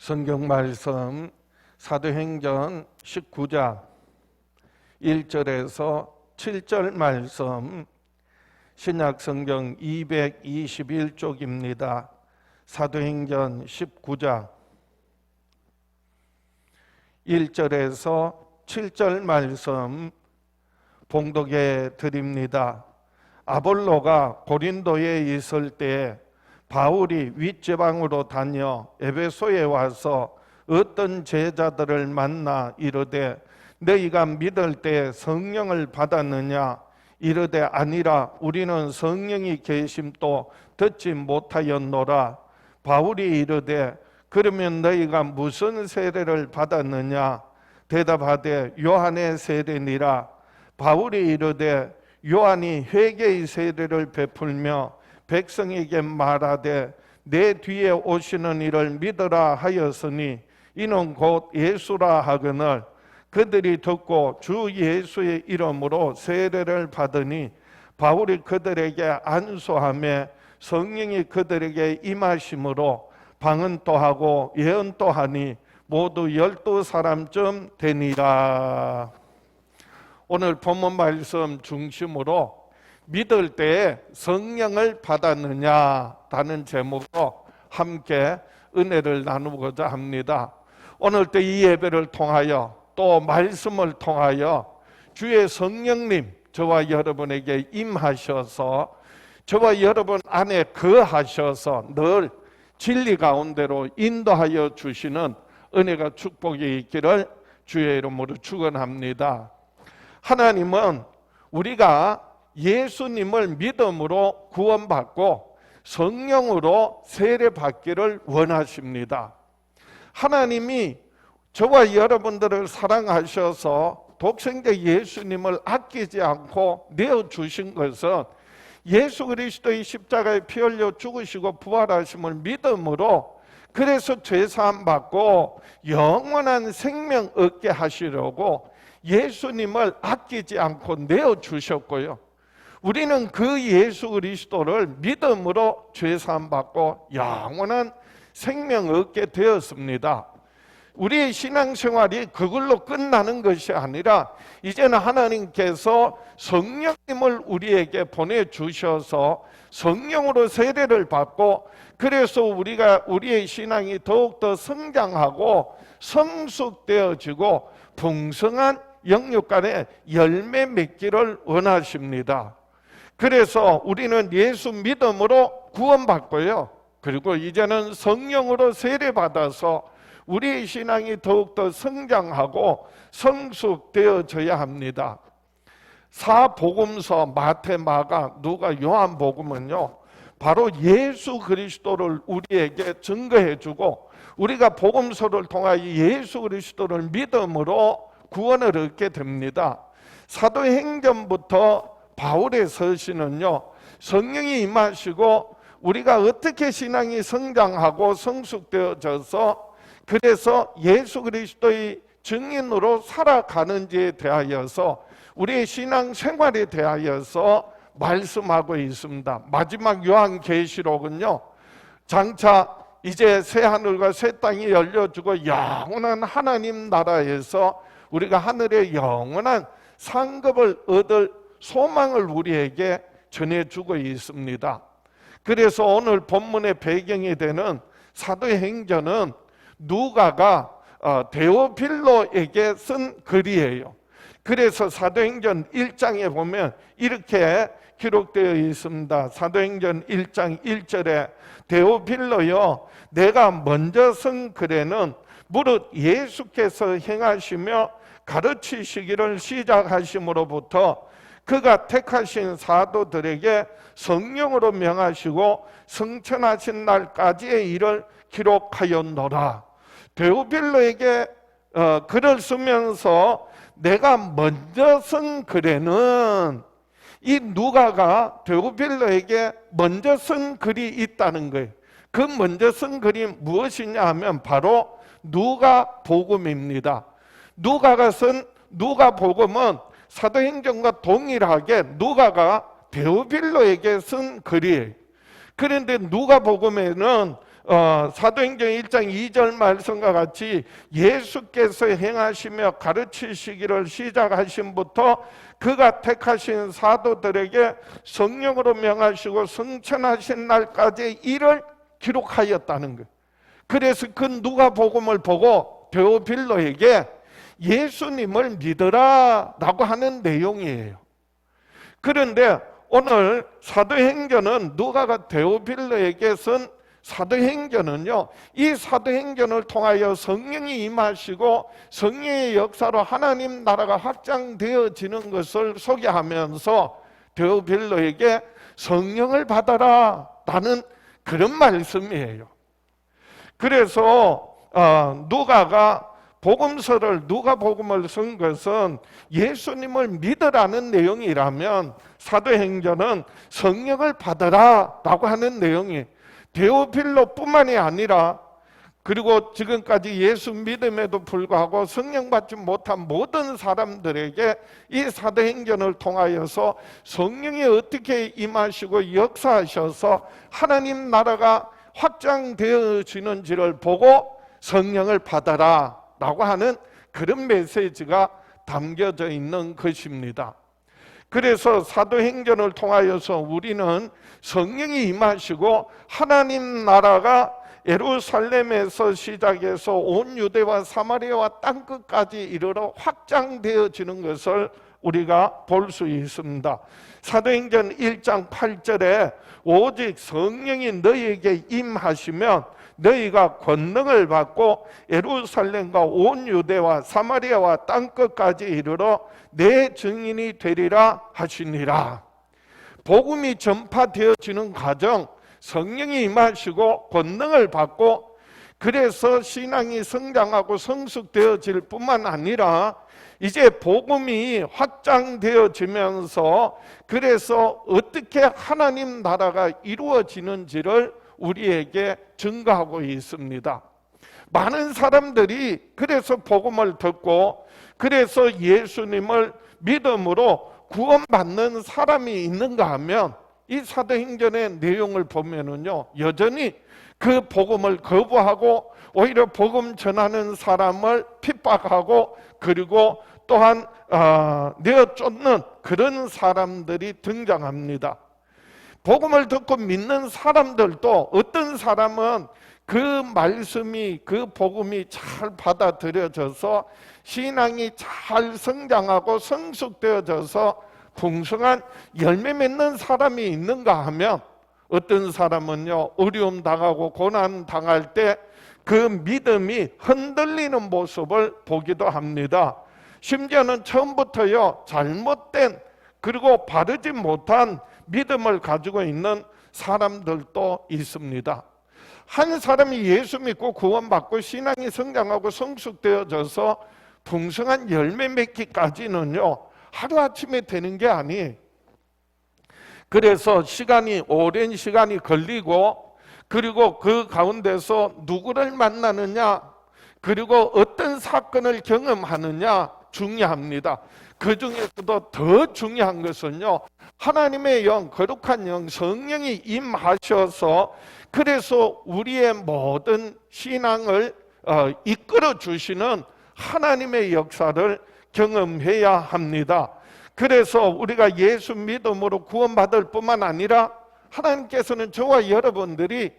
성경 말씀 사도행전 19장 1절에서 7절 말씀 신약성경 221쪽입니다. 사도행전 19장 1절에서 7절 말씀 봉독해 드립니다. 아볼로가 고린도에 있을 때 바울이 윗지방으로 다녀 에베소에 와서 어떤 제자들을 만나 이르되 너희가 믿을 때 성령을 받았느냐? 이르되 아니라 우리는 성령이 계심도 듣지 못하였노라. 바울이 이르되 그러면 너희가 무슨 세례를 받았느냐? 대답하되 요한의 세례니라. 바울이 이르되 요한이 회개의 세례를 베풀며 백성에게 말하되 내 뒤에 오시는 이를 믿으라 하였으니 이는 곧 예수라 하거늘 그들이 듣고 주 예수의 이름으로 세례를 받으니 바울이 그들에게 안수하며 성령이 그들에게 임하심으로 방언도 하고 예언도 하니 모두 12사람쯤 되니라. 오늘 본문 말씀 중심으로 믿을 때 성령을 받았느냐라는 제목으로 함께 은혜를 나누고자 합니다. 오늘 또 이 예배를 통하여 또 말씀을 통하여 주의 성령님 저와 여러분에게 임하셔서 저와 여러분 안에 거하셔서 늘 진리 가운데로 인도하여 주시는 은혜가 축복이 있기를 주의 이름으로 축원합니다. 하나님은 우리가 예수님을 믿음으로 구원받고 성령으로 세례받기를 원하십니다. 하나님이 저와 여러분들을 사랑하셔서 독생자 예수님을 아끼지 않고 내어주신 것은 예수 그리스도의 십자가에 피 흘려 죽으시고 부활하심을 믿음으로 그래서 죄사함 받고 영원한 생명 얻게 하시려고 예수님을 아끼지 않고 내어주셨고요. 우리는 그 예수 그리스도를 믿음으로 죄사함 받고 영원한 생명 얻게 되었습니다. 우리의 신앙생활이 그걸로 끝나는 것이 아니라 이제는 하나님께서 성령님을 우리에게 보내주셔서 성령으로 세례를 받고 그래서 우리의 신앙이 더욱더 성장하고 성숙되어지고 풍성한 영육간에 열매 맺기를 원하십니다. 그래서 우리는 예수 믿음으로 구원받고요. 그리고 이제는 성령으로 세례받아서 우리의 신앙이 더욱더 성장하고 성숙되어져야 합니다. 사복음서 마태, 마가, 누가, 요한복음은요 바로 예수 그리스도를 우리에게 증거해주고 우리가 복음서를 통하여 예수 그리스도를 믿음으로 구원을 얻게 됩니다. 사도행전부터 바울의 서신은요 성령이 임하시고 우리가 어떻게 신앙이 성장하고 성숙되어져서 그래서 예수 그리스도의 증인으로 살아가는지에 대하여서 우리의 신앙 생활에 대하여서 말씀하고 있습니다. 마지막 요한계시록은요 장차 이제 새 하늘과 새 땅이 열려주고 영원한 하나님 나라에서 우리가 하늘의 영원한 상급을 얻을 소망을 우리에게 전해주고 있습니다. 그래서 오늘 본문의 배경이 되는 사도행전은 누가가 데오필로에게 쓴 글이에요. 그래서 사도행전 1장에 보면 이렇게 기록되어 있습니다. 사도행전 1장 1절에 데오필로여 내가 먼저 쓴 글에는 무릇 예수께서 행하시며 가르치시기를 시작하심으로부터 그가 택하신 사도들에게 성령으로 명하시고 성천하신 날까지의 일을 기록하였노라. 데오필로에게 글을 쓰면서 내가 먼저 쓴 글에는 이 누가가 데오필로에게 먼저 쓴 글이 있다는 거예요. 그 먼저 쓴 글이 무엇이냐 하면 바로 누가복음입니다. 누가가 쓴 누가복음은 사도행전과 동일하게 누가가 데오필로에게 쓴 글이에요. 그런데 누가복음에는 사도행전 1장 2절 말씀과 같이 예수께서 행하시며 가르치시기를 시작하신부터 그가 택하신 사도들에게 성령으로 명하시고 승천하신 날까지 이를 기록하였다는 거예요. 그래서 그 누가복음을 보고 데오빌로에게 예수님을 믿으라 라고 하는 내용이에요. 그런데 오늘 사도행전은 누가가 데오빌로에게 쓴 사도행전은요, 이 사도행전을 통하여 성령이 임하시고 성령의 역사로 하나님 나라가 확장되어지는 것을 소개하면서 데오빌로에게 성령을 받아라 라는 그런 말씀이에요. 그래서 누가가 복음서를 누가복음을 쓴 것은 예수님을 믿으라는 내용이라면 사도행전은 성령을 받아라 라고 하는 내용이 데오빌로뿐만이 아니라 그리고 지금까지 예수 믿음에도 불구하고 성령 받지 못한 모든 사람들에게 이 사도행전을 통하여서 성령이 어떻게 임하시고 역사하셔서 하나님 나라가 확장되어지는지를 보고 성령을 받아라 라고 하는 그런 메시지가 담겨져 있는 것입니다. 그래서 사도행전을 통하여서 우리는 성령이 임하시고 하나님 나라가 예루살렘에서 시작해서 온 유대와 사마리아와 땅끝까지 이르러 확장되어지는 것을 우리가 볼 수 있습니다. 사도행전 1장 8절에 오직 성령이 너희에게 임하시면 너희가 권능을 받고 예루살렘과 온 유대와 사마리아와 땅끝까지 이르러 내 증인이 되리라 하시니라. 복음이 전파되어지는 과정, 성령이 임하시고 권능을 받고 그래서 신앙이 성장하고 성숙되어질 뿐만 아니라 이제 복음이 확장되어지면서 그래서 어떻게 하나님 나라가 이루어지는지를 우리에게 증거하고 있습니다. 많은 사람들이 그래서 복음을 듣고 그래서 예수님을 믿음으로 구원받는 사람이 있는가 하면 이 사도행전의 내용을 보면은요, 여전히 그 복음을 거부하고 오히려 복음 전하는 사람을 핍박하고 그리고 또한 내어쫓는 그런 사람들이 등장합니다. 복음을 듣고 믿는 사람들도 어떤 사람은 그 말씀이 그 복음이 잘 받아들여져서 신앙이 잘 성장하고 성숙되어져서 풍성한 열매 맺는 사람이 있는가 하면 어떤 사람은요, 어려움 당하고 고난 당할 때 그 믿음이 흔들리는 모습을 보기도 합니다. 심지어는 처음부터요, 잘못된 그리고 바르지 못한 믿음을 가지고 있는 사람들도 있습니다. 한 사람이 예수 믿고 구원받고 신앙이 성장하고 성숙되어져서 풍성한 열매 맺기까지는요, 하루아침에 되는 게 아니에요. 그래서 오랜 시간이 걸리고 그리고 그 가운데서 누구를 만나느냐 그리고 어떤 사건을 경험하느냐 중요합니다. 그 중에서도 더 중요한 것은요, 하나님의 영, 거룩한 영, 성령이 임하셔서 그래서 우리의 모든 신앙을 이끌어 주시는 하나님의 역사를 경험해야 합니다. 그래서 우리가 예수 믿음으로 구원받을 뿐만 아니라 하나님께서는 저와 여러분들이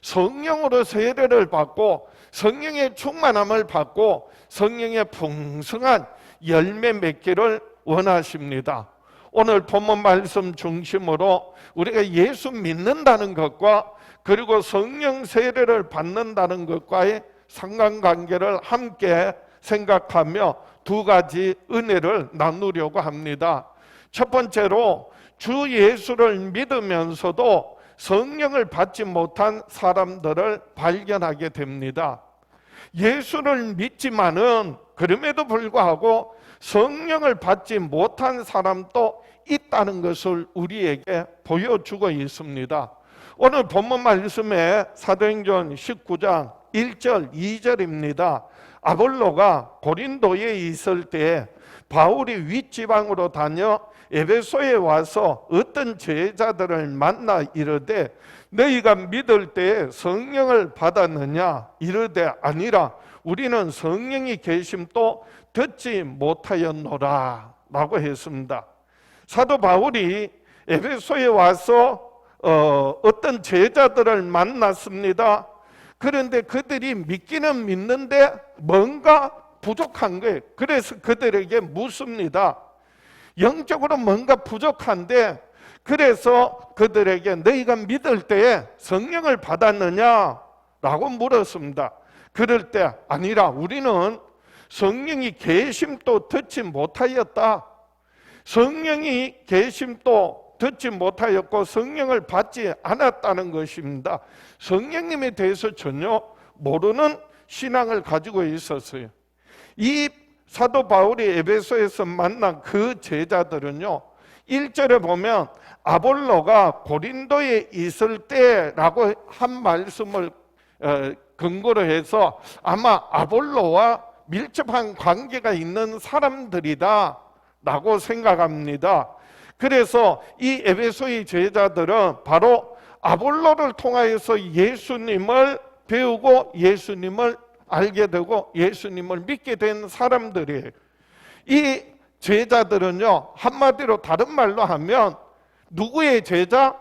성령으로 세례를 받고 성령의 충만함을 받고 성령의 풍성한 열매 맺기를 원하십니다. 오늘 본문 말씀 중심으로 우리가 예수 믿는다는 것과 그리고 성령 세례를 받는다는 것과의 상관관계를 함께 생각하며 두 가지 은혜를 나누려고 합니다. 첫 번째로 주 예수를 믿으면서도 성령을 받지 못한 사람들을 발견하게 됩니다. 예수를 믿지만은 그럼에도 불구하고 성령을 받지 못한 사람도 있다는 것을 우리에게 보여주고 있습니다. 오늘 본문 말씀에 사도행전 19장 1절 2절입니다. 아볼로가 고린도에 있을 때 바울이 윗지방으로 다녀 에베소에 와서 어떤 제자들을 만나 이르되 너희가 믿을 때 성령을 받았느냐? 이르되 아니라 우리는 성령이 계심도 듣지 못하였노라 라고 했습니다. 사도 바울이 에베소에 와서 어떤 제자들을 만났습니다. 그런데 그들이 믿기는 믿는데 뭔가 부족한 거예요. 그래서 그들에게 묻습니다. 영적으로 뭔가 부족한데, 그래서 그들에게 너희가 믿을 때에 성령을 받았느냐? 라고 물었습니다. 그럴 때 아니라 우리는 성령이 계심도 듣지 못하였다. 성령이 계심도 듣지 못하였고 성령을 받지 않았다는 것입니다. 성령님에 대해서 전혀 모르는 신앙을 가지고 있었어요. 이 사도 바울이 에베소에서 만난 그 제자들은요, 1절에 보면 아볼로가 고린도에 있을 때라고 한 말씀을 근거로 해서 아마 아볼로와 밀접한 관계가 있는 사람들이다 라고 생각합니다. 그래서 이 에베소의 제자들은 바로 아볼로를 통하여서 예수님을 배우고 예수님을 알게 되고 예수님을 믿게 된 사람들이에요. 이 제자들은요, 한마디로 다른 말로 하면 누구의 제자?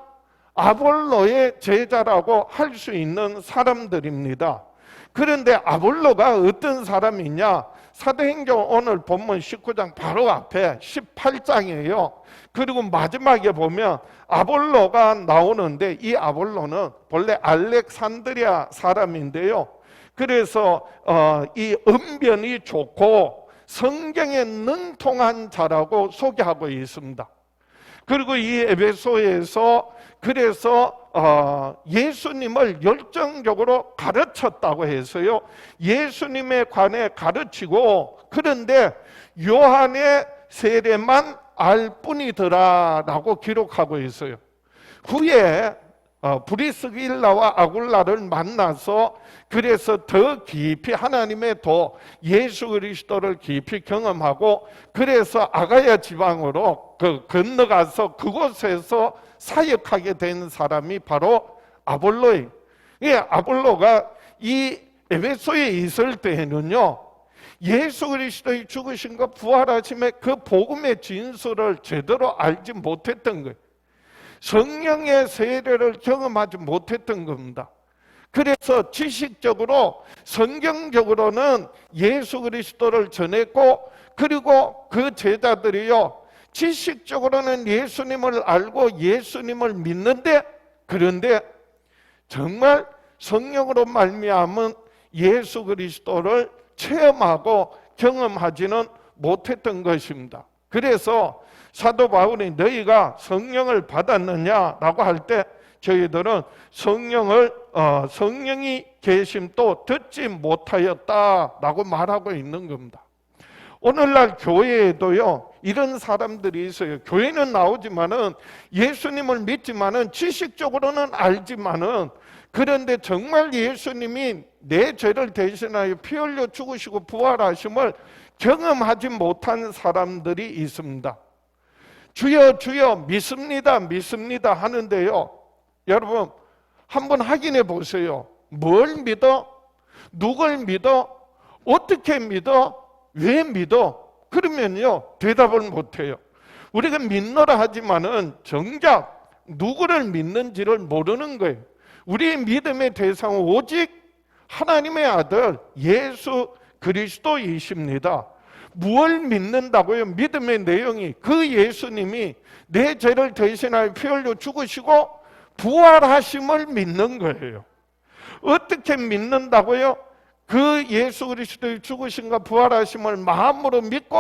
아볼로의 제자라고 할 수 있는 사람들입니다. 그런데 아볼로가 어떤 사람이냐? 사도행전 오늘 본문 19장 바로 앞에 18장이에요. 그리고 마지막에 보면 아볼로가 나오는데, 이 아볼로는 본래 알렉산드리아 사람인데요. 그래서 이 언변이 좋고 성경에 능통한 자라고 소개하고 있습니다. 그리고 이 에베소에서 그래서 예수님을 열정적으로 가르쳤다고 해서요, 예수님에 관해 가르치고, 그런데 요한의 세례만 알 뿐이더라 라고 기록하고 있어요. 후에 브리스길라와 아굴라를 만나서 그래서 더 깊이 하나님의 도 예수 그리스도를 깊이 경험하고, 그래서 아가야 지방으로 건너가서 그곳에서 사역하게 된 사람이 바로 아볼로예요. 아볼로가 이 에베소에 있을 때에는요, 예수 그리스도의 죽으심과 부활하심의 그 복음의 진술을 제대로 알지 못했던 거예요. 성령의 세례를 경험하지 못했던 겁니다. 그래서 지식적으로 성경적으로는 예수 그리스도를 전했고, 그리고 그 제자들이요, 지식적으로는 예수님을 알고 예수님을 믿는데, 그런데 정말 성령으로 말미암은 예수 그리스도를 체험하고 경험하지는 못했던 것입니다. 그래서 사도 바울이 너희가 성령을 받았느냐라고 할 때 저희들은 성령이 계심도 듣지 못하였다라고 말하고 있는 겁니다. 오늘날 교회에도요, 이런 사람들이 있어요. 교회는 나오지만은 예수님을 믿지만은 지식적으로는 알지만은, 그런데 정말 예수님이 내 죄를 대신하여 피 흘려 죽으시고 부활하심을 경험하지 못한 사람들이 있습니다. 주여 주여 믿습니다 믿습니다 하는데요, 여러분 한번 확인해 보세요. 뭘 믿어? 누굴 믿어? 어떻게 믿어? 왜 믿어? 그러면요, 대답을 못해요. 우리가 믿노라 하지만은 정작 누구를 믿는지를 모르는 거예요. 우리의 믿음의 대상은 오직 하나님의 아들 예수 그리스도이십니다. 무엇을 믿는다고요? 믿음의 내용이 그 예수님이 내 죄를 대신하여 피 흘려 죽으시고 부활하심을 믿는 거예요. 어떻게 믿는다고요? 그 예수 그리스도의 죽으심과 부활하심을 마음으로 믿고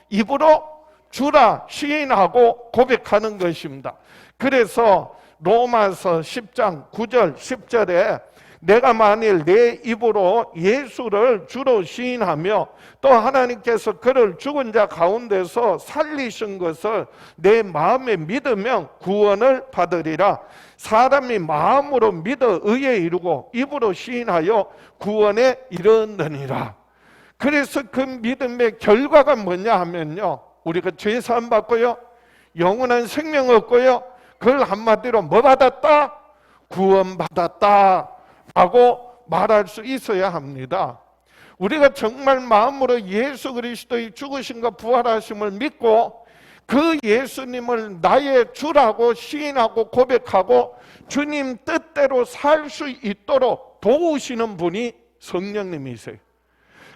입으로 주라 시인하고 고백하는 것입니다. 그래서 로마서 10장 9절 10절에 내가 만일 내 입으로 예수를 주로 시인하며 또 하나님께서 그를 죽은 자 가운데서 살리신 것을 내 마음에 믿으면 구원을 받으리라. 사람이 마음으로 믿어 의에 이르고 입으로 시인하여 구원에 이르느니라. 그래서 그 믿음의 결과가 뭐냐 하면요, 우리가 죄 사함 받고요, 영원한 생명 얻고요, 그걸 한마디로 뭐 받았다? 구원받았다라고 말할 수 있어야 합니다. 우리가 정말 마음으로 예수 그리스도의 죽으심과 부활하심을 믿고 그 예수님을 나의 주라고 시인하고 고백하고 주님 뜻대로 살 수 있도록 도우시는 분이 성령님이세요.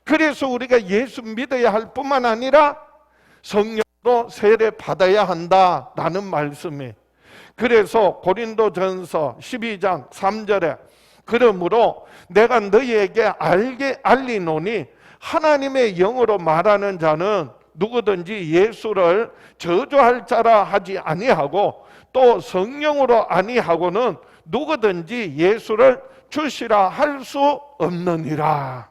그래서 우리가 예수 믿어야 할 뿐만 아니라 성령으로 세례 받아야 한다라는 말씀이에요. 그래서 고린도전서 12장 3절에 그러므로 내가 너희에게 알리노니 하나님의 영으로 말하는 자는 누구든지 예수를 저주할 자라 하지 아니하고 또 성령으로 아니하고는 누구든지 예수를 주시라 할 수 없느니라.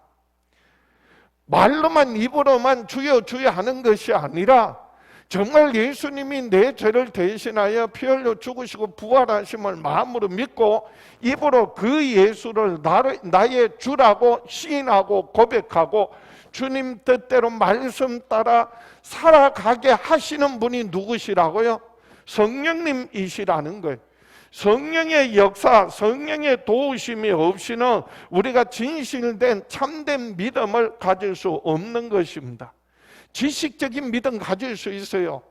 말로만 입으로만 주여 주여 하는 것이 아니라 정말 예수님이 내 죄를 대신하여 피 흘려 죽으시고 부활하심을 마음으로 믿고 입으로 그 예수를 나의 주라고 시인하고 고백하고 주님 뜻대로 말씀 따라 살아가게 하시는 분이 누구시라고요? 성령님이시라는 거예요. 성령의 역사, 성령의 도우심이 없이는 우리가 진실된 참된 믿음을 가질 수 없는 것입니다. 지식적인 믿음 가질 수 있어요.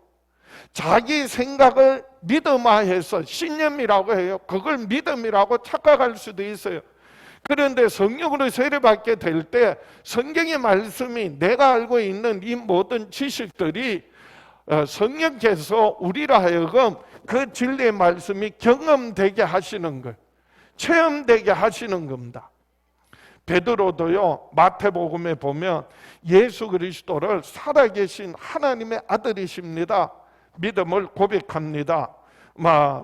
자기 생각을 믿음화해서 신념이라고 해요. 그걸 믿음이라고 착각할 수도 있어요. 그런데 성령으로 세례받게 될 때 성경의 말씀이 내가 알고 있는 이 모든 지식들이 성령께서 우리로 하여금 그 진리의 말씀이 경험되게 하시는 것, 체험되게 하시는 겁니다. 베드로도요, 마태복음에 보면 예수 그리스도를 살아계신 하나님의 아들이십니다. 믿음을 고백합니다.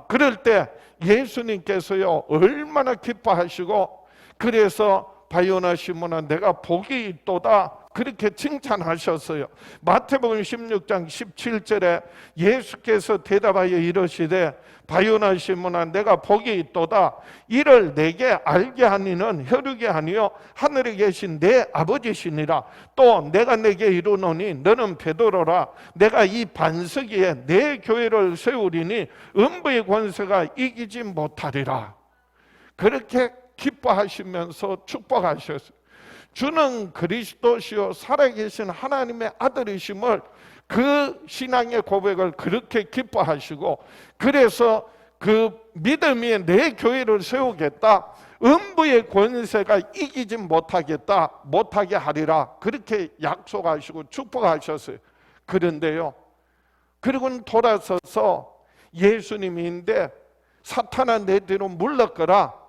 그럴 때 예수님께서요, 얼마나 기뻐하시고 그래서 바요나 시몬아 내가 복이 있도다 그렇게 칭찬하셨어요. 마태복음 16장 17절에 예수께서 대답하여 이르시되 바요나 시몬아 내가 복이 있도다 이를 내게 알게 하니는 혈육이 아니요 하늘에 계신 내 아버지시니라. 또 내가 내게 이르노니 너는 베드로라. 내가 이 반석 위에 내 교회를 세우리니 음부의 권세가 이기지 못하리라. 그렇게 기뻐하시면서 축복하셨어요. 주는 그리스도시요 살아계신 하나님의 아들이심을 그 신앙의 고백을 그렇게 기뻐하시고 그래서 그 믿음이 내 교회를 세우겠다. 음부의 권세가 이기지 못하게 하리라. 그렇게 약속하시고 축복하셨어요. 그런데요. 그리고는 돌아서서 예수님인데 사탄아 내 뒤로 물러거라.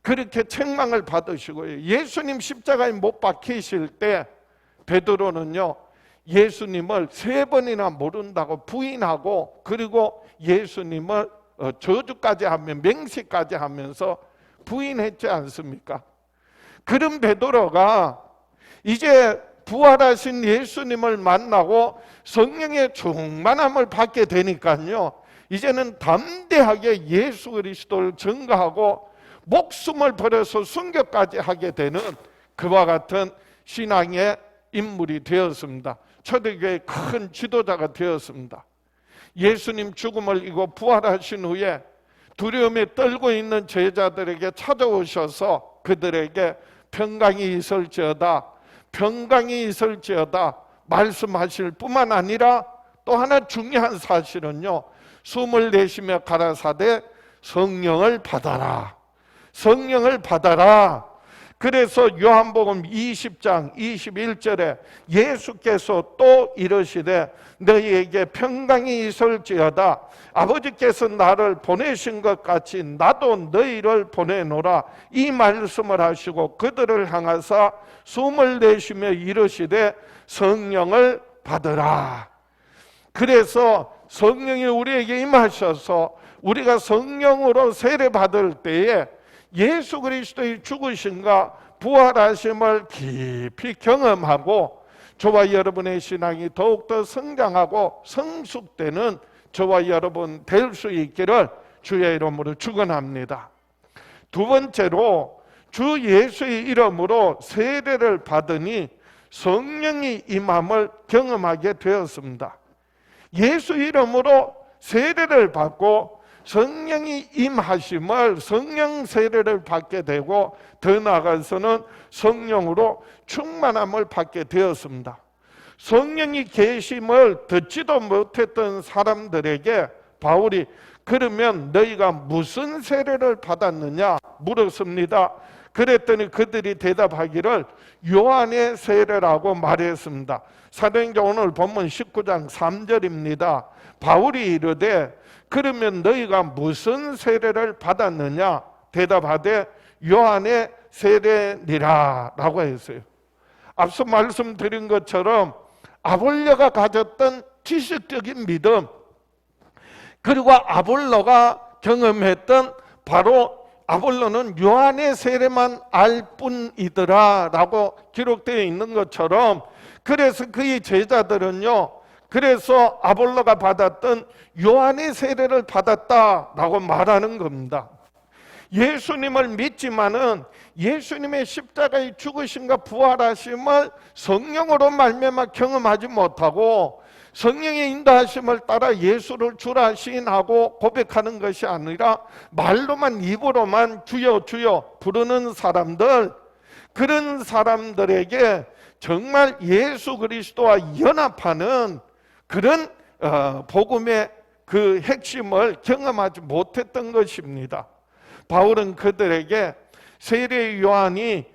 그렇게 책망을 받으시고요. 예수님 십자가에 못 박히실 때 베드로는요. 예수님을 3번이나 모른다고 부인하고 그리고 예수님을 저주까지 하며 맹세까지 하면서 부인했지 않습니까? 그런 베드로가 이제 부활하신 예수님을 만나고 성령의 충만함을 받게 되니까요. 이제는 담대하게 예수 그리스도를 증거하고 목숨을 버려서 순교까지 하게 되는 그와 같은 신앙의 인물이 되었습니다. 초대교회의 큰 지도자가 되었습니다. 예수님 죽음을 이고 부활하신 후에 두려움에 떨고 있는 제자들에게 찾아오셔서 그들에게 평강이 있을지어다 말씀하실 뿐만 아니라 또 하나 중요한 사실은요. 숨을 내쉬며 가라사대 성령을 받아라. 그래서 요한복음 20장 21절에 예수께서 또 이르시되 너희에게 평강이 있을지어다. 아버지께서 나를 보내신 것 같이 나도 너희를 보내노라. 이 말씀을 하시고 그들을 향하사 숨을 내쉬며 이르시되 성령을 받으라. 그래서 성령이 우리에게 임하셔서 우리가 성령으로 세례받을 때에 예수 그리스도의 죽으심과 부활하심을 깊이 경험하고 저와 여러분의 신앙이 더욱더 성장하고 성숙되는 저와 여러분 될 수 있기를 주의 이름으로 축원합니다. 두 번째로 주 예수의 이름으로 세례를 받으니 성령이 임함을 경험하게 되었습니다. 예수 이름으로 세례를 받고 성령이 임하심을, 성령 세례를 받게 되고 더 나아가서는 성령으로 충만함을 받게 되었습니다. 성령이 계심을 듣지도 못했던 사람들에게 바울이 그러면 너희가 무슨 세례를 받았느냐 물었습니다. 그랬더니 그들이 대답하기를 요한의 세례라고 말했습니다. 사도행전 오늘 본문 19장 3절입니다. 바울이 이르되 그러면 너희가 무슨 세례를 받았느냐 대답하되 요한의 세례니라 라고 했어요. 앞서 말씀드린 것처럼 아볼로가 가졌던 지식적인 믿음, 그리고 아볼로가 경험했던 바로 아볼로는 요한의 세례만 알 뿐이더라 라고 기록되어 있는 것처럼, 그래서 그의 제자들은요, 그래서 아볼로가 받았던 요한의 세례를 받았다라고 말하는 겁니다. 예수님을 믿지만은 예수님의 십자가의 죽으심과 부활하심을 성령으로 말미암아 경험하지 못하고 성령의 인도하심을 따라 예수를 주라 시인하고 고백하는 것이 아니라 말로만, 입으로만 주여 주여 부르는 사람들, 그런 사람들에게 정말 예수 그리스도와 연합하는 그런 복음의 그 핵심을 경험하지 못했던 것입니다. 바울은 그들에게 세례 요한이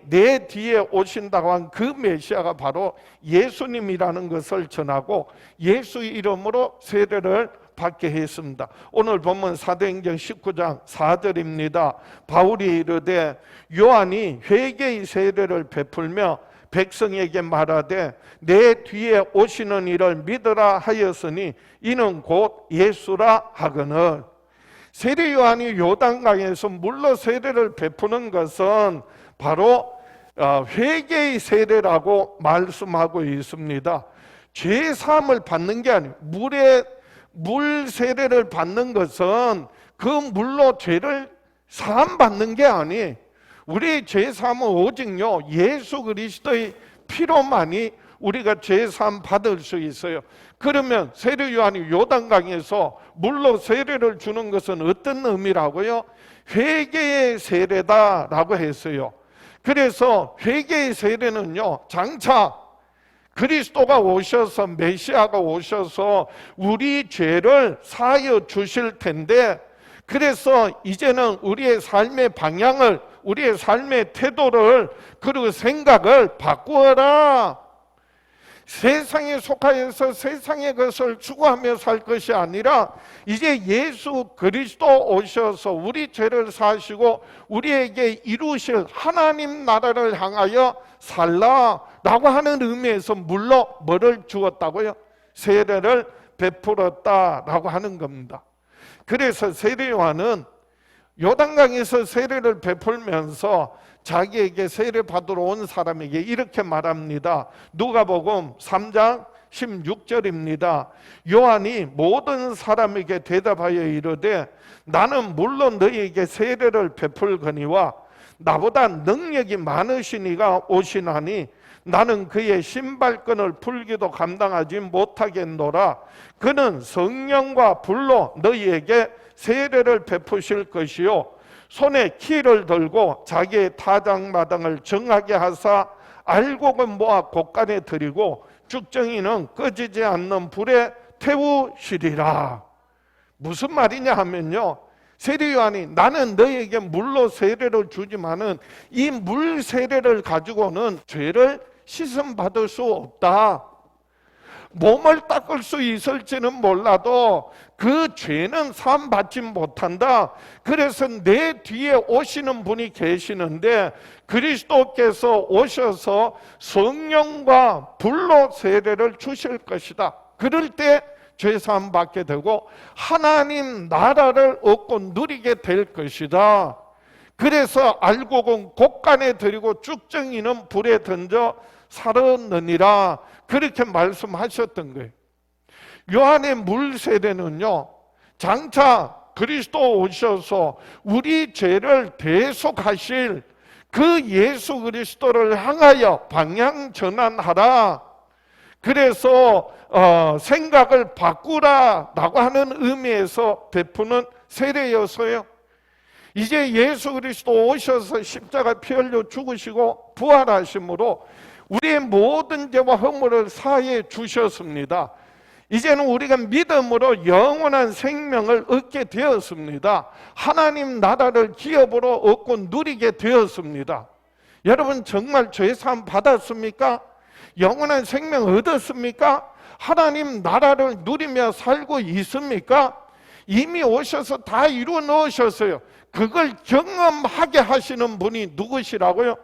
내 뒤에 오신다고 한 그 메시아가 바로 예수님이라는 것을 전하고 예수 이름으로 세례를 받게 했습니다. 오늘 본문 사도행전 19장 4절입니다. 바울이 이르되 요한이 회개의 세례를 베풀며 백성에게 말하되 내 뒤에 오시는 이를 믿으라 하였으니 이는 곧 예수라 하거늘. 세례 요한이 요단강에서 물로 세례를 베푸는 것은 바로 회개의 세례라고 말씀하고 있습니다. 죄 사함을 받는 게 아니에요. 물 세례를 받는 것은 그 물로 죄를 사함 받는 게 아니, 우리의 죄 사함은 오직요 예수 그리스도의 피로만이 우리가 죄 사함 받을 수 있어요. 그러면 세례 요한이 요단강에서 물로 세례를 주는 것은 어떤 의미라고요? 회개의 세례다라고 했어요. 그래서 회개의 세례는요, 장차 그리스도가 오셔서, 메시아가 오셔서 우리 죄를 사하여 주실 텐데, 그래서 이제는 우리의 삶의 방향을, 우리의 삶의 태도를, 그리고 생각을 바꾸어라. 세상에 속하여서 세상의 것을 추구하며 살 것이 아니라 이제 예수 그리스도 오셔서 우리 죄를 사시고 우리에게 이루실 하나님 나라를 향하여 살라라고 하는 의미에서 물로 뭐를 주었다고요? 세례를 베풀었다라고 하는 겁니다. 그래서 세례 요한은 요단강에서 세례를 베풀면서 자기에게 세례 받으러 온 사람에게 이렇게 말합니다. 누가복음 3장 16절입니다. 요한이 모든 사람에게 대답하여 이르되 나는 물론 너희에게 세례를 베풀거니와 나보다 능력이 많으신 이가 오시나니 나는 그의 신발끈을 풀기도 감당하지 못하겠노라. 그는 성령과 불로 너희에게 세례를 베푸실 것이요 손에 키를 들고 자기의 타작마당을 정하게 하사 알곡은 모아 곳간에 들이고 쭉정이는 꺼지지 않는 불에 태우시리라. 무슨 말이냐 하면요, 세례 요한이 나는 너희에게 물로 세례를 주지만은 이 물 세례를 가지고는 죄를 씻음 받을 수 없다. 몸을 닦을 수 있을지는 몰라도 그 죄는 사함 받지 못한다. 그래서 내 뒤에 오시는 분이 계시는데 그리스도께서 오셔서 성령과 불로 세례를 주실 것이다. 그럴 때 죄 사함 받게 되고 하나님 나라를 얻고 누리게 될 것이다. 그래서 알곡은 곳간에 들이고 쭉정이는 불에 던져 살았느니라, 그렇게 말씀하셨던 거예요. 요한의 물 세례는요, 장차 그리스도 오셔서 우리 죄를 대속하실 그 예수 그리스도를 향하여 방향 전환하라. 그래서 생각을 바꾸라라고 하는 의미에서 베푸는 세례였어요. 이제 예수 그리스도 오셔서 십자가 피 흘려 죽으시고 부활하심으로 우리의 모든 죄와 허물을 사해 주셨습니다. 이제는 우리가 믿음으로 영원한 생명을 얻게 되었습니다. 하나님 나라를 기업으로 얻고 누리게 되었습니다. 여러분 정말 죄사함 받았습니까? 영원한 생명 얻었습니까? 하나님 나라를 누리며 살고 있습니까? 이미 오셔서 다 이루어 놓으셨어요. 그걸 경험하게 하시는 분이 누구시라고요?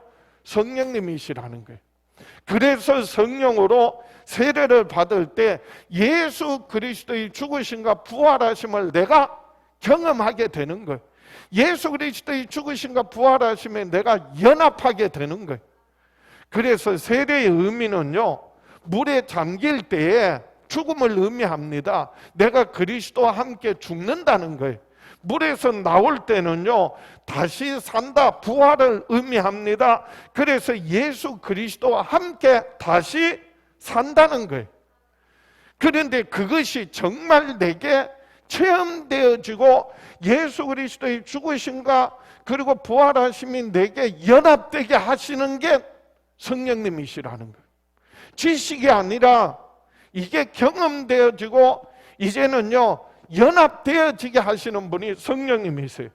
성령님이시라는 거예요. 그래서 성령으로 세례를 받을 때 예수 그리스도의 죽으심과 부활하심을 내가 경험하게 되는 거예요. 예수 그리스도의 죽으심과 부활하심에 내가 연합하게 되는 거예요. 그래서 세례의 의미는요, 물에 잠길 때에 죽음을 의미합니다. 내가 그리스도와 함께 죽는다는 거예요. 물에서 나올 때는요, 다시 산다, 부활을 의미합니다. 그래서 예수 그리스도와 함께 다시 산다는 거예요. 그런데 그것이 정말 내게 체험되어지고 예수 그리스도의 죽으심과 그리고 부활하심이 내게 연합되게 하시는 게 성령님이시라는 거예요. 지식이 아니라 이게 경험되어지고 이제는요 연합되어지게 하시는 분이 성령님이세요.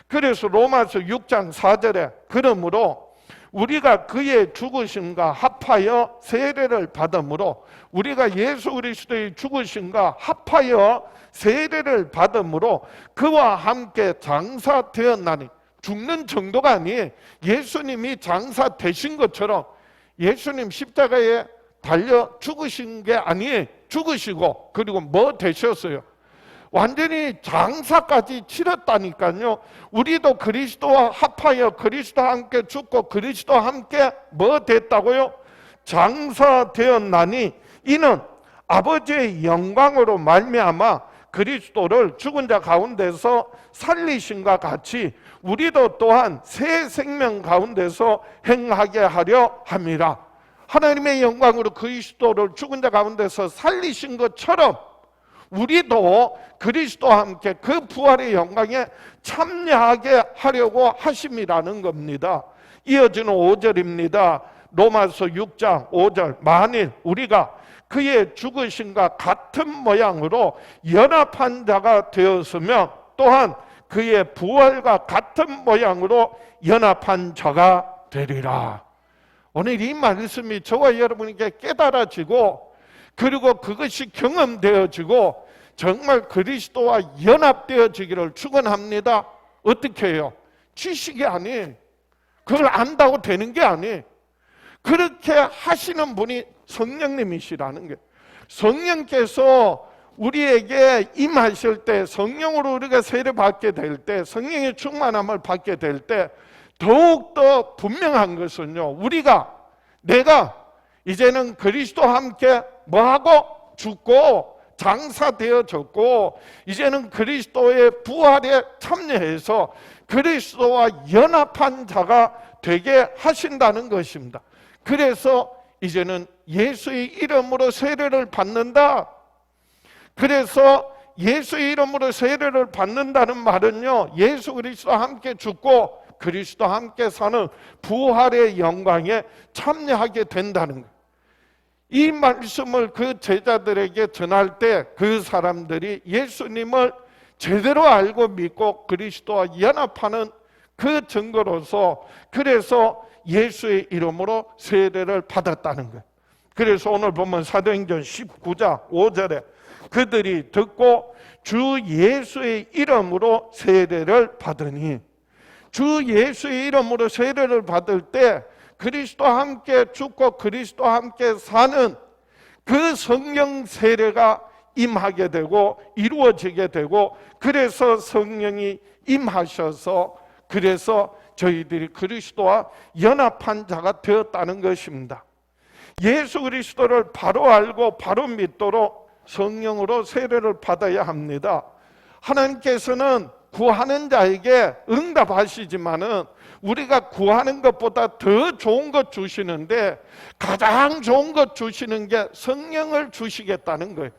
그래서 로마서 6장 4절에 그러므로 우리가 그의 죽으심과 합하여 세례를 받음으로 우리가 예수 그리스도의 죽으심과 합하여 세례를 받음으로 그와 함께 장사되었나니, 죽는 정도가 아니에요. 예수님이 장사되신 것처럼 예수님 십자가에 달려 죽으신 게 아니에요. 죽으시고 그리고 뭐 되셨어요? 완전히 장사까지 치렀다니까요. 우리도 그리스도와 합하여 그리스도와 함께 죽고 그리스도와 함께 뭐 됐다고요? 장사되었나니 이는 아버지의 영광으로 말미암아 그리스도를 죽은 자 가운데서 살리신과 같이 우리도 또한 새 생명 가운데서 행하게 하려 함이라. 하나님의 영광으로 그리스도를 죽은 자 가운데서 살리신 것처럼 우리도 그리스도와 함께 그 부활의 영광에 참여하게 하려고 하심이라는 겁니다. 이어지는 5절입니다. 로마서 6장 5절. 만일 우리가 그의 죽으심과 같은 모양으로 연합한 자가 되었으면 또한 그의 부활과 같은 모양으로 연합한 자가 되리라. 오늘 이 말씀이 저와 여러분에게 깨달아지고 그리고 그것이 경험되어지고 정말 그리스도와 연합되어지기를 축원합니다. 어떻게 해요? 지식이 아니에요. 그걸 안다고 되는 게 아니에요. 그렇게 하시는 분이 성령님이시라는 거예요. 성령께서 우리에게 임하실 때, 성령으로 우리가 세례받게 될 때, 성령의 충만함을 받게 될 때 더욱더 분명한 것은요, 내가 이제는 그리스도와 함께 뭐하고? 죽고 장사되어졌고 이제는 그리스도의 부활에 참여해서 그리스도와 연합한 자가 되게 하신다는 것입니다. 그래서 이제는 예수의 이름으로 세례를 받는다. 그래서 예수의 이름으로 세례를 받는다는 말은요, 예수 그리스도와 함께 죽고 그리스도와 함께 사는 부활의 영광에 참여하게 된다는 거예요. 이 말씀을 그 제자들에게 전할 때 그 사람들이 예수님을 제대로 알고 믿고 그리스도와 연합하는 그 증거로서 그래서 예수의 이름으로 세례를 받았다는 거예요. 그래서 오늘 보면 사도행전 19장 5절에 그들이 듣고 주 예수의 이름으로 세례를 받으니, 주 예수의 이름으로 세례를 받을 때 그리스도와 함께 죽고 그리스도와 함께 사는 그 성령 세례가 임하게 되고 이루어지게 되고, 그래서 성령이 임하셔서 그래서 저희들이 그리스도와 연합한 자가 되었다는 것입니다. 예수 그리스도를 바로 알고 바로 믿도록 성령으로 세례를 받아야 합니다. 하나님께서는 구하는 자에게 응답하시지만은 우리가 구하는 것보다 더 좋은 것 주시는데 가장 좋은 것 주시는 게 성령을 주시겠다는 거예요.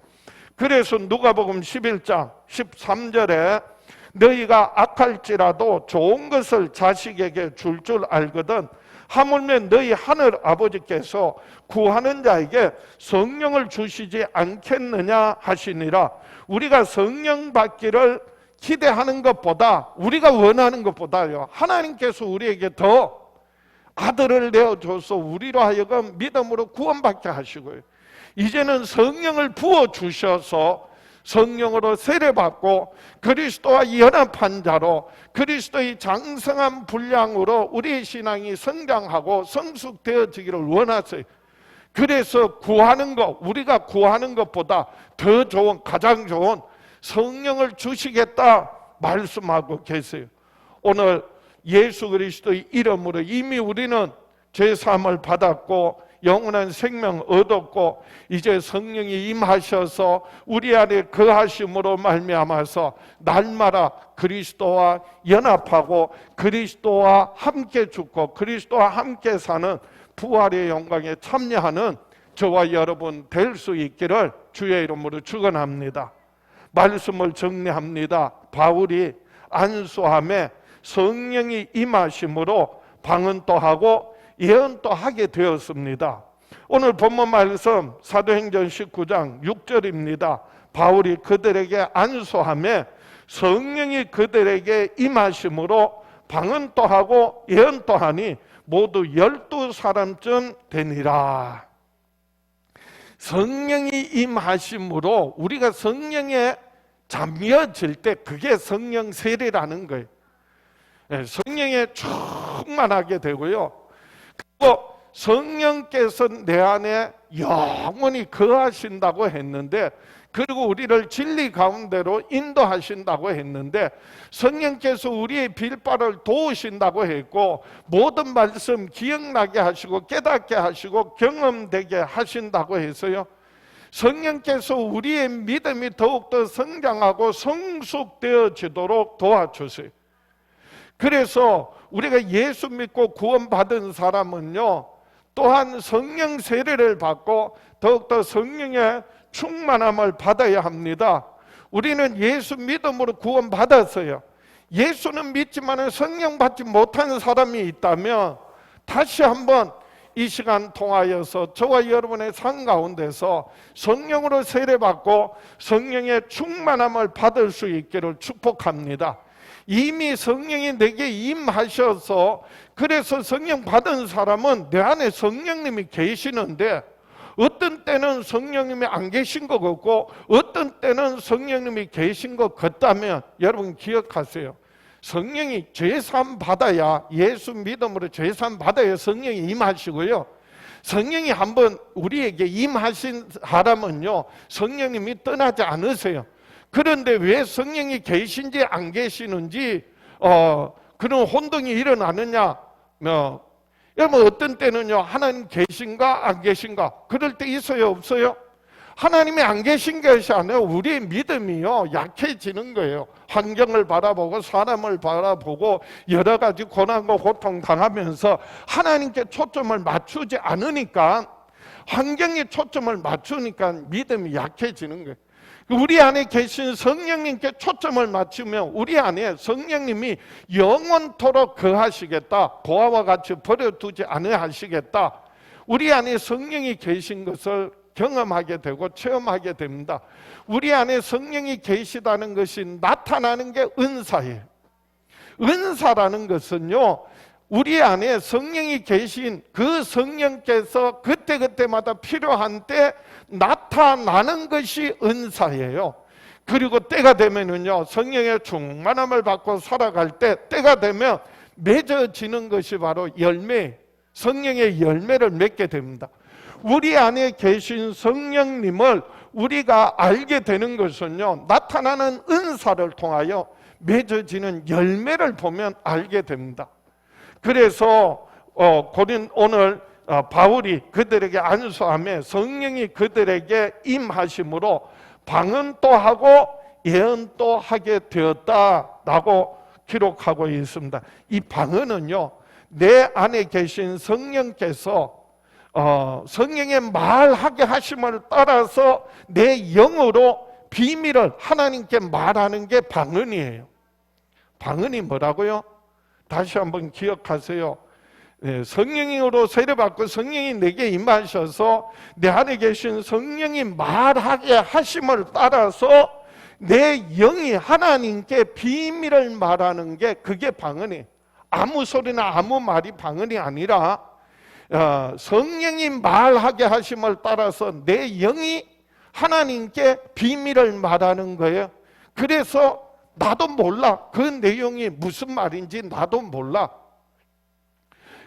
그래서 누가복음 11장 13절에 너희가 악할지라도 좋은 것을 자식에게 줄 알거든 하물며 너희 하늘 아버지께서 구하는 자에게 성령을 주시지 않겠느냐 하시니라. 우리가 성령 받기를 기대하는 것보다, 우리가 원하는 것보다요, 하나님께서 우리에게 더 아들을 내어줘서 우리로 하여금 믿음으로 구원받게 하시고요, 이제는 성령을 부어주셔서 성령으로 세례받고 그리스도와 연합한 자로 그리스도의 장성한 분량으로 우리의 신앙이 성장하고 성숙되어지기를 원하세요. 그래서 구하는 것, 우리가 구하는 것보다 더 좋은, 가장 좋은 성령을 주시겠다 말씀하고 계세요. 오늘 예수 그리스도의 이름으로 이미 우리는 죄사함을 받았고 영원한 생명 얻었고 이제 성령이 임하셔서 우리 안에 거하심으로 말미암아서 날마다 그리스도와 연합하고 그리스도와 함께 죽고 그리스도와 함께 사는 부활의 영광에 참여하는 저와 여러분 될 수 있기를 주의 이름으로 축원합니다. 말씀을 정리합니다. 바울이 안수함에 성령이 임하심으로 방언도 하고 예언도 하게 되었습니다. 오늘 본문 말씀 사도행전 19장 6절입니다. 바울이 그들에게 안수함에 성령이 그들에게 임하심으로 방언도 하고 예언도 하니 모두 12사람쯤 되니라. 성령이 임하심으로 우리가 성령에 잠겨질 때 그게 성령 세례라는 거예요. 성령에 충만하게 되고요, 그리고 성령께서 내 안에 영원히 거하신다고 했는데, 그리고 우리를 진리 가운데로 인도하신다고 했는데, 성령께서 우리의 빌바를 도우신다고 했고 모든 말씀 기억나게 하시고 깨닫게 하시고 경험되게 하신다고 해서요, 성령께서 우리의 믿음이 더욱더 성장하고 성숙되어지도록 도와주세요. 그래서 우리가 예수 믿고 구원받은 사람은요, 또한 성령 세례를 받고 더욱더 성령의 충만함을 받아야 합니다. 우리는 예수 믿음으로 구원받았어요. 예수는 믿지만 성령 받지 못한 사람이 있다면 다시 한번 이 시간 통하여서 저와 여러분의 삶 가운데서 성령으로 세례받고 성령의 충만함을 받을 수 있기를 축복합니다. 이미 성령이 내게 임하셔서, 그래서 성령 받은 사람은 내 안에 성령님이 계시는데 어떤 때는 성령님이 안 계신 것 같고 어떤 때는 성령님이 계신 것 같다면 여러분 기억하세요. 성령이 죄사함 받아야, 예수 믿음으로 죄사함 받아야 성령이 임하시고요, 성령이 한번 우리에게 임하신 사람은요 성령님이 떠나지 않으세요. 그런데 왜 성령이 계신지 안 계시는지 그런 혼동이 일어나느냐, 여러분 어떤 때는요 하나님 계신가 안 계신가 그럴 때 있어요 없어요? 하나님이 안 계신 것이 아니라 우리의 믿음이요 약해지는 거예요. 환경을 바라보고 사람을 바라보고 여러 가지 고난과 고통 당하면서 하나님께 초점을 맞추지 않으니까, 환경에 초점을 맞추니까 믿음이 약해지는 거예요. 우리 안에 계신 성령님께 초점을 맞추면 우리 안에 성령님이 영원토록 거하시겠다, 보아와 같이 버려두지 않으시겠다, 우리 안에 성령이 계신 것을 경험하게 되고 체험하게 됩니다. 우리 안에 성령이 계시다는 것이 나타나는 게 은사예요. 은사라는 것은요 우리 안에 성령이 계신 그 성령께서 그때그때마다 필요한 때 나타나는 것이 은사예요. 그리고 때가 되면은요 성령의 충만함을 받고 살아갈 때, 때가 되면 맺어지는 것이 바로 열매, 성령의 열매를 맺게 됩니다. 우리 안에 계신 성령님을 우리가 알게 되는 것은요 나타나는 은사를 통하여 맺어지는 열매를 보면 알게 됩니다. 그래서 오늘 바울이 그들에게 안수함에 성령이 그들에게 임하심으로 방언도 하고 예언도 하게 되었다라고 기록하고 있습니다. 이 방언은요, 내 안에 계신 성령께서 성령의 말하게 하심을 따라서 내 영으로 비밀을 하나님께 말하는 게 방언이에요. 방언이 뭐라고요? 다시 한번 기억하세요. 성령으로 세례받고 성령이 내게 임하셔서 내 안에 계신 성령이 말하게 하심을 따라서 내 영이 하나님께 비밀을 말하는 게 그게 방언이에요. 아무 소리나 아무 말이 방언이 아니라 성령이 말하게 하심을 따라서 내 영이 하나님께 비밀을 말하는 거예요. 그래서 나도 몰라. 그 내용이 무슨 말인지 나도 몰라.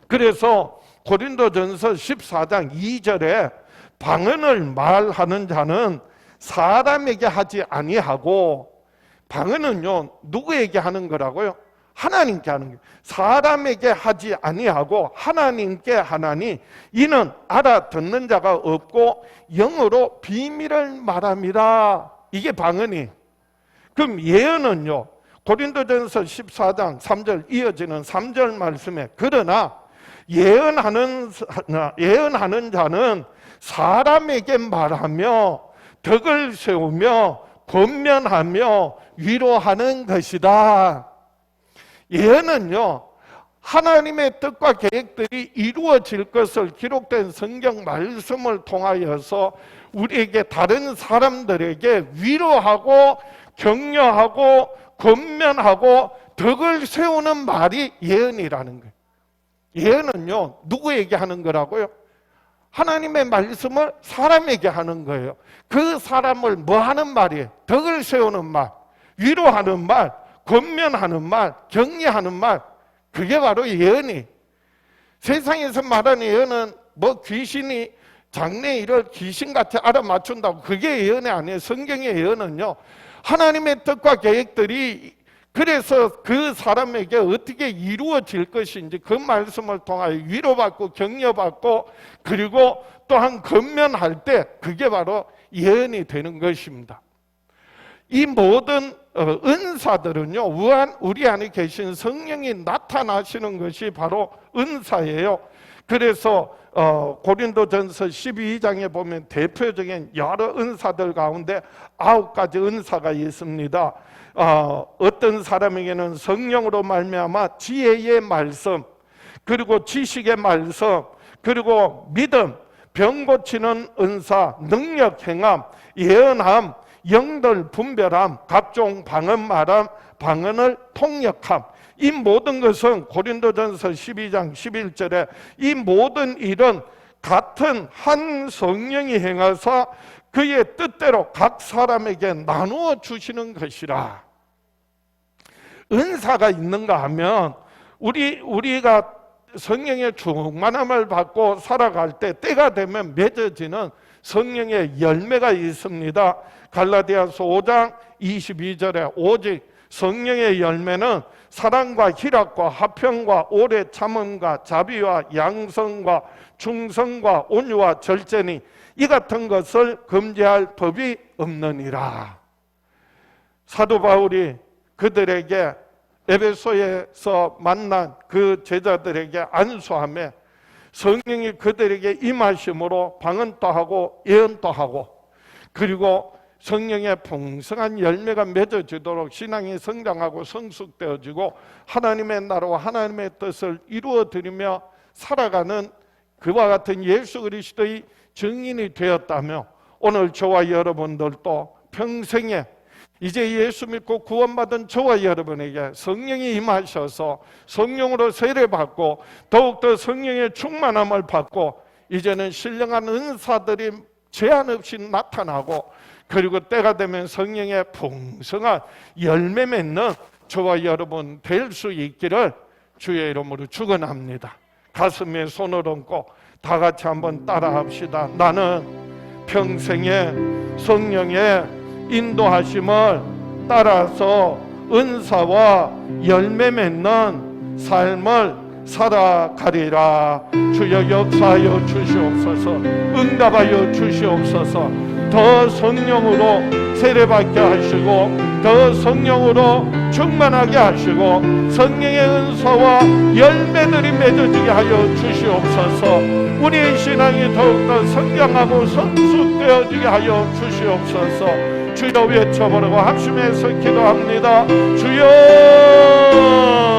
그래서 고린도전서 14장 2절에 방언을 말하는 자는 사람에게 하지 아니하고, 방언은요 누구에게 하는 거라고요? 하나님께 하는 거예요. 사람에게 하지 아니하고 하나님께 하나니 이는 알아듣는 자가 없고 영으로 비밀을 말합니다. 이게 방언이. 그럼 예언은요, 고린도전서 14장 3절 이어지는 3절 말씀에 그러나 예언하는 자는 사람에게 말하며 덕을 세우며 권면하며 위로하는 것이다. 예언은요, 하나님의 뜻과 계획들이 이루어질 것을 기록된 성경 말씀을 통하여서 우리에게, 다른 사람들에게 위로하고 격려하고 권면하고 덕을 세우는 말이 예언이라는 거예요. 예언은요 누구에게 하는 거라고요? 하나님의 말씀을 사람에게 하는 거예요. 그 사람을 뭐 하는 말이에요? 덕을 세우는 말, 위로하는 말, 권면하는 말, 격려하는 말. 그게 바로 예언이. 세상에서 말하는 예언은 뭐 귀신이 장래일을 귀신같이 알아맞춘다고, 그게 예언이 아니에요. 성경의 예언은요, 하나님의 뜻과 계획들이 그래서 그 사람에게 어떻게 이루어질 것인지 그 말씀을 통하여 위로받고 격려받고 그리고 또한 권면할 때 그게 바로 예언이 되는 것입니다. 이 모든 은사들은요, 우리 안에 계신 성령이 나타나시는 것이 바로 은사예요. 그래서 고린도전서 12장에 보면 대표적인 여러 은사들 가운데 9가지 은사가 있습니다. 어떤 사람에게는 성령으로 말미암아 지혜의 말씀, 그리고 지식의 말씀, 그리고 믿음, 병 고치는 은사, 능력 행함, 예언함, 영들 분별함, 각종 방언 말함, 방언을 통역함. 이 모든 것은 고린도전서 12장 11절에 이 모든 일은 같은 한 성령이 행하사 그의 뜻대로 각 사람에게 나누어 주시는 것이라. 은사가 있는가 하면 우리가 성령의 충만함을 받고 살아갈 때 때가 되면 맺어지는 성령의 열매가 있습니다. 갈라디아서 5장 22절에 오직 성령의 열매는 사랑과 희락과 화평과 오래 참음과 자비와 양성과 충성과 온유와 절제니 이 같은 것을 금지할 법이 없느니라. 사도 바울이 그들에게 에베소에서 만난 그 제자들에게 안수하며 성령이 그들에게 임하심으로 방언도 하고 예언도 하고 그리고 성령의 풍성한 열매가 맺어지도록 신앙이 성장하고 성숙되어지고 하나님의 나라와 하나님의 뜻을 이루어드리며 살아가는 그와 같은 예수 그리스도의 증인이 되었다며 오늘 저와 여러분들도 평생에 이제 예수 믿고 구원받은 저와 여러분에게 성령이 임하셔서 성령으로 세례받고 더욱더 성령의 충만함을 받고 이제는 신령한 은사들이 제한 없이 나타나고 그리고 때가 되면 성령의 풍성한 열매 맺는 저와 여러분 될 수 있기를 주의 이름으로 축원합니다. 가슴에 손을 얹고 다 같이 한번 따라합시다. 나는 평생에 성령의 인도하심을 따라서 은사와 열매 맺는 삶을 살아가리라. 주여 역사하여 주시옵소서. 응답하여 주시옵소서. 더 성령으로 세례받게 하시고 더 성령으로 충만하게 하시고 성령의 은사와 열매들이 맺어지게 하여 주시옵소서. 우리의 신앙이 더욱더 성장하고 성숙되어지게 하여 주시옵소서. 주여 외쳐보라고 합심해서 기도합니다. 주여